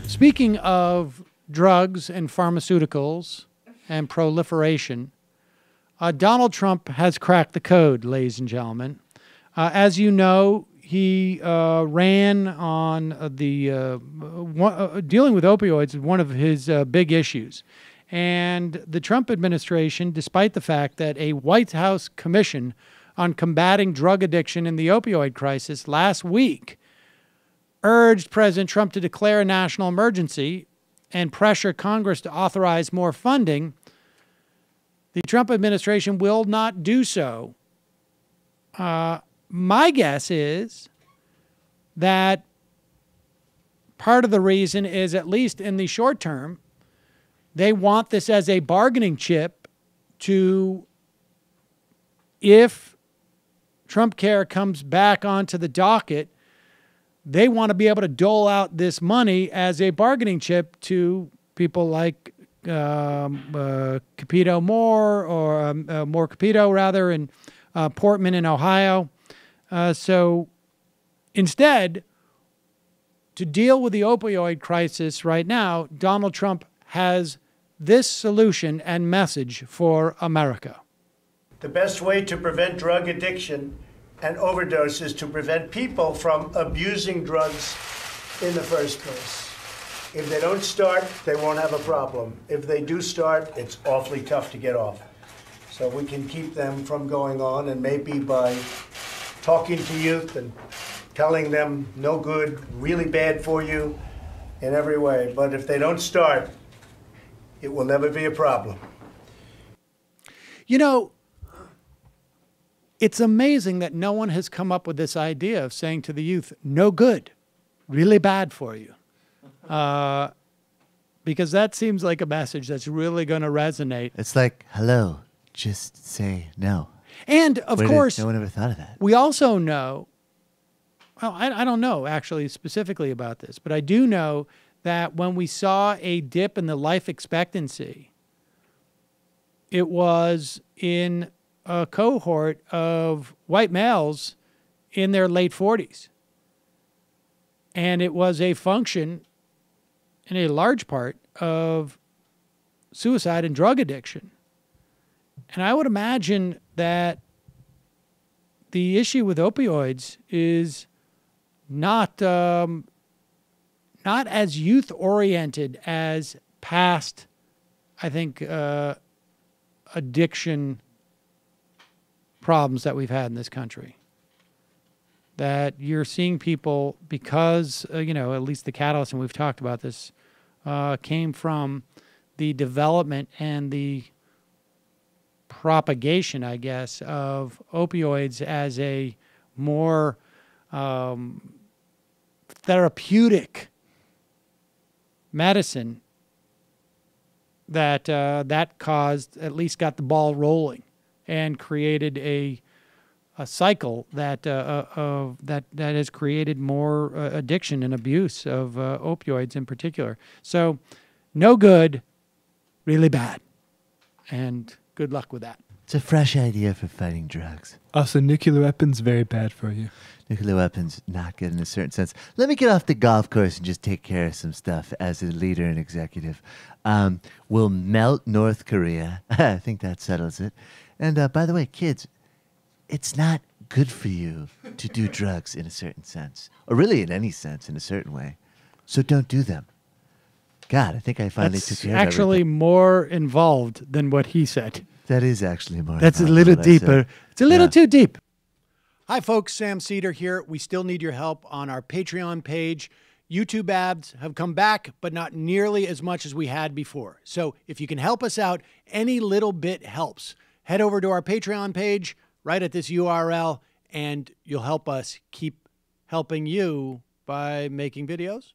Speaking of drugs and pharmaceuticals and proliferation, Donald Trump has cracked the code, ladies and gentlemen. As you know, he ran on dealing with opioids is one of his big issues. And the Trump administration, despite the fact that a White House commission on combating drug addiction in the opioid crisis last week urged President Trump to declare a national emergency and pressure Congress to authorize more funding, the Trump administration will not do so. My guess is that part of the reason is, at least in the short term, they want this as a bargaining chip to, if Trump Care comes back onto the docket, they want to be able to dole out this money as a bargaining chip to people like Capito Moore, or Moore Capito, rather, in Portman in Ohio. So instead, to deal with the opioid crisis right now, Donald Trump has this solution and message for America. The best way to prevent drug addiction and overdose is to prevent people from abusing drugs in the first place. If they don't start, they won't have a problem. If they do start, it's awfully tough to get off. So we can keep them from going on, and maybe by talking to youth and telling them no good, really bad for you in every way. But if they don't start, it will never be a problem. You know, it's amazing that no one has come up with this idea of saying to the youth, no good, really bad for you. Because that seems like a message that's really going to resonate. It's like, hello, just say no. And, of course, no one ever thought of that. We also know, well, I don't know actually specifically about this, but I do know that when we saw a dip in the life expectancy, it was in a cohort of white males in their late 40s. And it was a function, in a large part, of suicide and drug addiction. And I would imagine that the issue with opioids is not as youth-oriented as past, I think, addiction problems that we've had in this country. That you're seeing people, because, at least the catalyst, and we've talked about this, came from the development and the propagation, I guess, of opioids as a more therapeutic medicine that caused, at least got the ball rolling and created a cycle that has created more addiction and abuse of opioids in particular. So no good, really bad. And good luck with that. It's a fresh idea for fighting drugs. Also, nuclear weapons, very bad for you. Nuclear weapons, not good in a certain sense. Let me get off the golf course and just take care of some stuff as a leader and executive. We'll melt North Korea. I think that settles it. And by the way, kids, it's not good for you to do drugs in a certain sense, or really in any sense, in a certain way. So don't do them. God, I think I finally took care of everything. Actually more involved than what he said. That is actually more. That's a little deeper. It's a little too deep. Hi, folks. Sam Seder here. We still need your help on our Patreon page. YouTube ads have come back, but not nearly as much as we had before. So if you can help us out, any little bit helps. Head over to our Patreon page right at this URL, and you'll help us keep helping you by making videos